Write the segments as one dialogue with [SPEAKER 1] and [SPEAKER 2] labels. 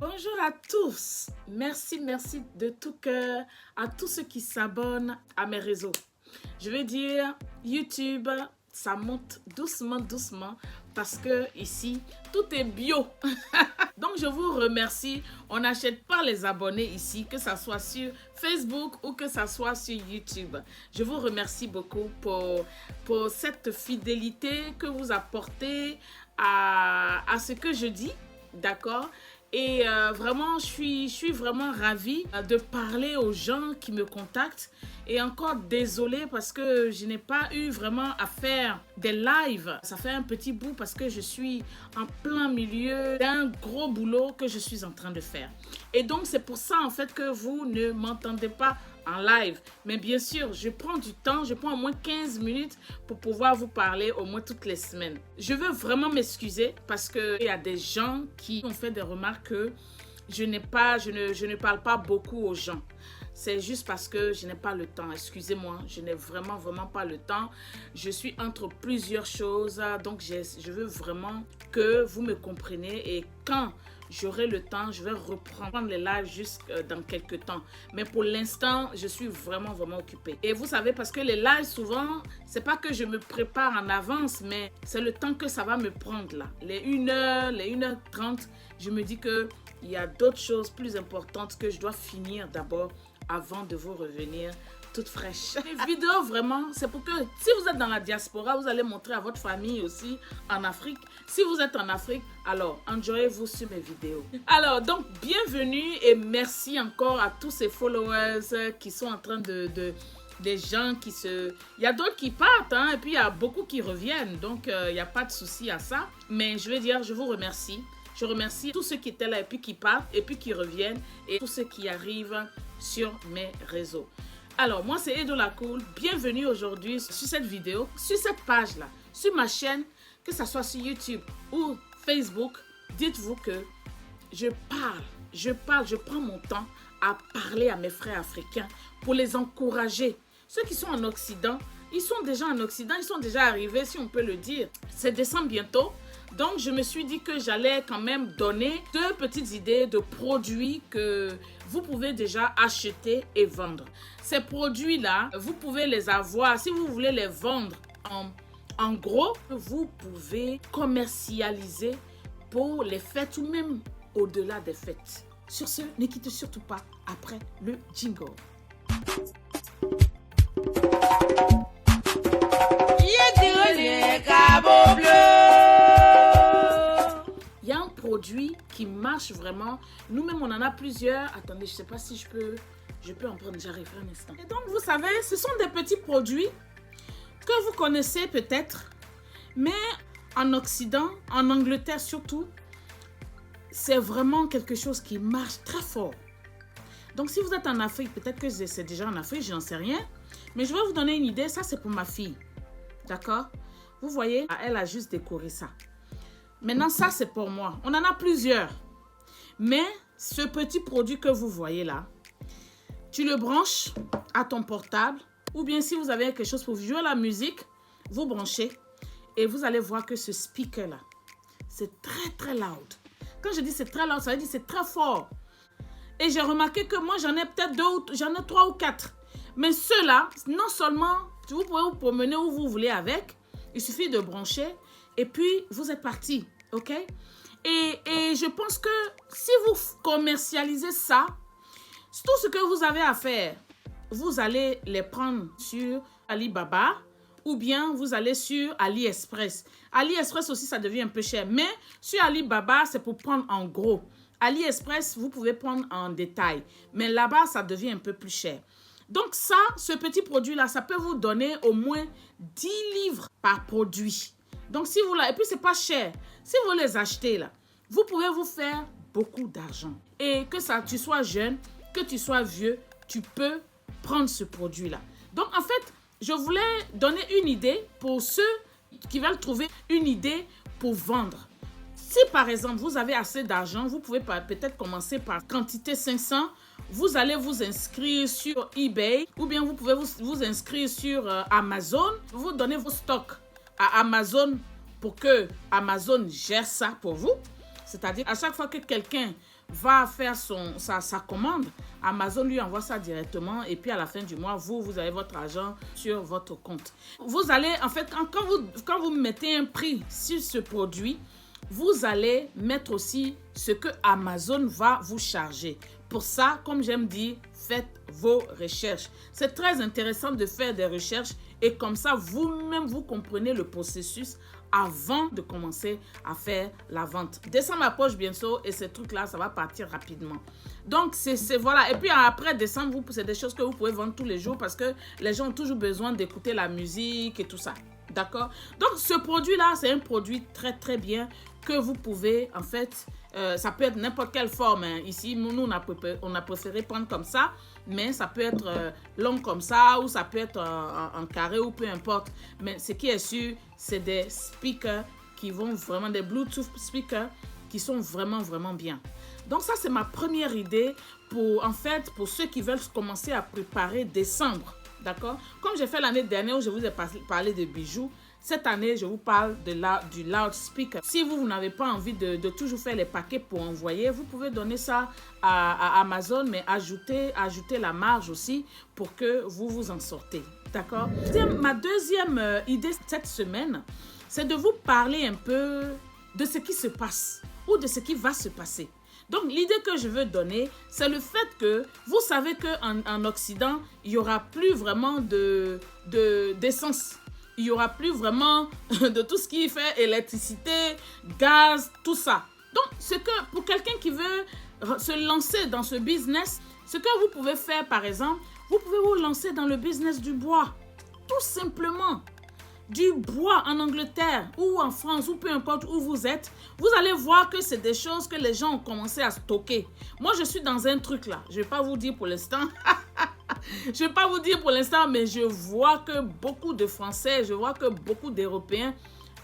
[SPEAKER 1] Bonjour à tous. Merci de tout cœur à tous ceux qui s'abonnent à mes réseaux. Je vais dire YouTube, ça monte doucement parce que ici, tout est bio. Donc, je vous remercie. On n'achète pas les abonnés ici, que ça soit sur Facebook ou que ça soit sur YouTube. Je vous remercie beaucoup pour cette fidélité que vous apportez à ce que je dis. D'accord? Et vraiment, je suis vraiment ravie de parler aux gens qui me contactent. Et encore désolée parce que je n'ai pas eu vraiment à faire des lives. Ça fait un petit bout parce que je suis en plein milieu d'un gros boulot que je suis en train de faire. Et donc, c'est pour ça en fait que vous ne m'entendez pas en live. Mais bien sûr, je prends du temps, je prends au moins 15 minutes pour pouvoir vous parler au moins toutes les semaines. Je veux vraiment m'excuser parce qu'il y a des gens qui ont fait des remarques que je ne parle pas beaucoup aux gens. C'est juste parce que je n'ai pas le temps. Excusez-moi, je n'ai vraiment pas le temps. Je suis entre plusieurs choses, donc je veux vraiment que vous me compreniez. Et quand j'aurai le temps, je vais reprendre les lives juste dans quelques temps. Mais pour l'instant, je suis vraiment occupée. Et vous savez, parce que les lives, souvent, c'est pas que je me prépare en avance, mais c'est le temps que ça va me prendre là. Les 1h, les 1h30, je me dis que il y a d'autres choses plus importantes que je dois finir d'abord avant de vous revenir toute fraîche. Les vidéos, vraiment, c'est pour que si vous êtes dans la diaspora, vous allez montrer à votre famille aussi en Afrique. Si vous êtes en Afrique, alors enjoyez-vous sur mes vidéos. Alors, donc, bienvenue et merci encore à tous ces followers qui sont en train des gens qui se... Il y a d'autres qui partent, hein, et puis il y a beaucoup qui reviennent. Donc, il n'y a pas de souci à ça. Mais je vais dire, je vous remercie. Je remercie tous ceux qui étaient là et puis qui partent et puis qui reviennent et tous ceux qui arrivent sur mes réseaux. Alors, moi, c'est Edo La Cool. Bienvenue aujourd'hui sur cette vidéo, sur cette page-là, sur ma chaîne, que ce soit sur YouTube ou Facebook. Dites-vous que je prends mon temps à parler à mes frères africains pour les encourager. Ceux qui sont en Occident, ils sont déjà en Occident, ils sont déjà arrivés, si on peut le dire. C'est décembre bientôt. Donc, je me suis dit que j'allais quand même donner 2 petites idées de produits que vous pouvez déjà acheter et vendre. Ces produits-là, vous pouvez les avoir. Si vous voulez les vendre en gros, vous pouvez commercialiser pour les fêtes ou même au-delà des fêtes. Sur ce, ne quittez surtout pas après le jingle. Il y a un produit qui marche vraiment. Nous-mêmes, on en a plusieurs. Attendez, je ne sais pas si je peux en prendre. J'arrive un instant. Et donc, vous savez, ce sont des petits produits que vous connaissez peut-être. Mais en Occident, en Angleterre surtout, c'est vraiment quelque chose qui marche très fort. Donc, si vous êtes en Afrique, peut-être que c'est déjà en Afrique, je n'en sais rien. Mais je vais vous donner une idée. Ça, c'est pour ma fille. D'accord? Vous voyez, elle a juste décoré ça. Maintenant, ça, c'est pour moi. On en a plusieurs. Mais ce petit produit que vous voyez là, tu le branches à ton portable. Ou bien si vous avez quelque chose pour jouer la musique, vous branchez. Et vous allez voir que ce speaker-là, c'est très loud. Quand je dis c'est très loud, ça veut dire c'est très fort. Et j'ai remarqué que moi, j'en ai peut-être 3 ou 4. Mais ceux-là, non seulement, vous pouvez vous promener où vous voulez avec. Il suffit de brancher. Et puis, vous êtes parti, ok? Et je pense que si vous commercialisez ça, tout ce que vous avez à faire, vous allez les prendre sur Alibaba ou bien vous allez sur AliExpress. AliExpress aussi, ça devient un peu cher. Mais sur Alibaba, c'est pour prendre en gros. AliExpress, vous pouvez prendre en détail. Mais là-bas, ça devient un peu plus cher. Donc ça, ce petit produit-là, ça peut vous donner au moins 10 livres par produit. Donc, si vous et puis, c'est pas cher. Si vous les achetez, là, vous pouvez vous faire beaucoup d'argent. Et que tu sois jeune, que tu sois vieux, tu peux prendre ce produit-là. Donc, en fait, je voulais donner une idée pour ceux qui veulent trouver une idée pour vendre. Si, par exemple, vous avez assez d'argent, vous pouvez peut-être commencer par quantité 500. Vous allez vous inscrire sur eBay ou bien vous pouvez vous inscrire sur Amazon. Vous donnez vos stocks à Amazon pour que Amazon gère ça pour vous. C'est-à-dire, à chaque fois que quelqu'un va faire sa commande, Amazon lui envoie ça directement et puis à la fin du mois, vous avez votre argent sur votre compte. Vous allez, en fait, quand vous mettez un prix sur ce produit, vous allez mettre aussi ce que Amazon va vous charger. Pour ça, comme j'aime dire, faites vos recherches. C'est très intéressant de faire des recherches et comme ça, vous-même, vous comprenez le processus avant de commencer à faire la vente. Décembre approche bientôt et ces trucs-là, ça va partir rapidement. Donc, voilà. Et puis après décembre, c'est des choses que vous pouvez vendre tous les jours parce que les gens ont toujours besoin d'écouter la musique et tout ça. D'accord? Donc, ce produit-là, c'est un produit très, très bien que vous pouvez, en fait, ça peut être n'importe quelle forme. Hein. Ici, nous, on a préféré prendre comme ça, mais ça peut être long comme ça ou ça peut être en carré ou peu importe. Mais ce qui est sûr, c'est des speakers qui vont vraiment, des Bluetooth speakers qui sont vraiment, vraiment bien. Donc, ça, c'est ma première idée pour ceux qui veulent commencer à préparer décembre. D'accord? Comme j'ai fait l'année dernière où je vous ai parlé de bijoux, cette année, je vous parle du loudspeaker. Si vous n'avez pas envie de toujours faire les paquets pour envoyer, vous pouvez donner ça à Amazon, mais ajouter la marge aussi pour que vous vous en sortez. D'accord? Ma deuxième idée cette semaine, c'est de vous parler un peu de ce qui se passe ou de ce qui va se passer. Donc, l'idée que je veux donner, c'est le fait que vous savez qu'en Occident, il n'y aura plus vraiment d'essence. Il n'y aura plus vraiment de tout ce qui fait électricité, gaz, tout ça. Donc, pour quelqu'un qui veut se lancer dans ce business, ce que vous pouvez faire, par exemple, vous pouvez vous lancer dans le business du bois. Tout simplement. Du bois en Angleterre ou en France ou peu importe où vous êtes, vous allez voir que c'est des choses que les gens ont commencé à stocker. Moi, je suis dans un truc là. Je ne vais pas vous dire pour l'instant. Mais je vois que beaucoup de Français, je vois que beaucoup d'Européens,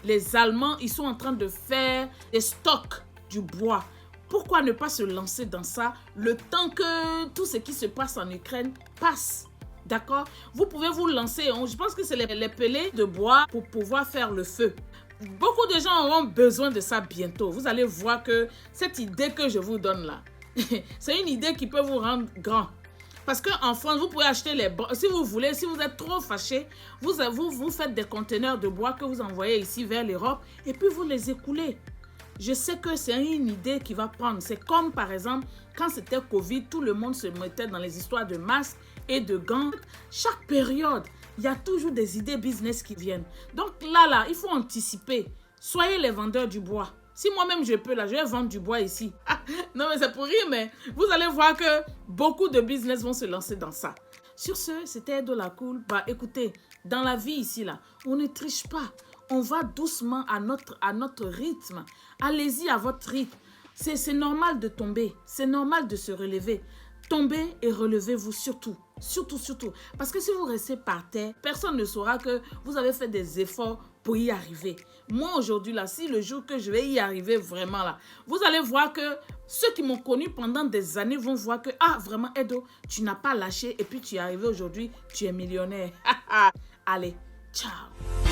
[SPEAKER 1] les Allemands, ils sont en train de faire des stocks du bois. Pourquoi ne pas se lancer dans ça le temps que tout ce qui se passe en Ukraine passe? D'accord? Vous pouvez vous lancer. Je pense que c'est les pellets de bois pour pouvoir faire le feu. Beaucoup de gens auront besoin de ça bientôt. Vous allez voir que cette idée que je vous donne là, c'est une idée qui peut vous rendre grand. Parce qu'en France, vous pouvez acheter si vous voulez, si vous êtes trop fâché, vous faites des conteneurs de bois que vous envoyez ici vers l'Europe et puis vous les écoulez. Je sais que c'est une idée qui va prendre. C'est comme par exemple, quand c'était Covid, tout le monde se mettait dans les histoires de masques et de gants. Chaque période, il y a toujours des idées business qui viennent. Donc là, il faut anticiper. Soyez les vendeurs du bois. Si moi-même je peux, je vais vendre du bois ici. Non, mais c'est pour rire, mais vous allez voir que beaucoup de business vont se lancer dans ça. Sur ce, c'était Edo la Cool. Écoutez, dans la vie ici, on ne triche pas. On va doucement à notre rythme. Allez-y à votre rythme. C'est normal de tomber. C'est normal de se relever. Tombez et relevez-vous surtout. Surtout, surtout. Parce que si vous restez par terre, personne ne saura que vous avez fait des efforts pour y arriver. Moi, aujourd'hui, si le jour que je vais y arriver vraiment vous allez voir que ceux qui m'ont connu pendant des années vont voir que, vraiment, Edo, tu n'as pas lâché et puis tu es arrivé aujourd'hui, tu es millionnaire. Allez, ciao.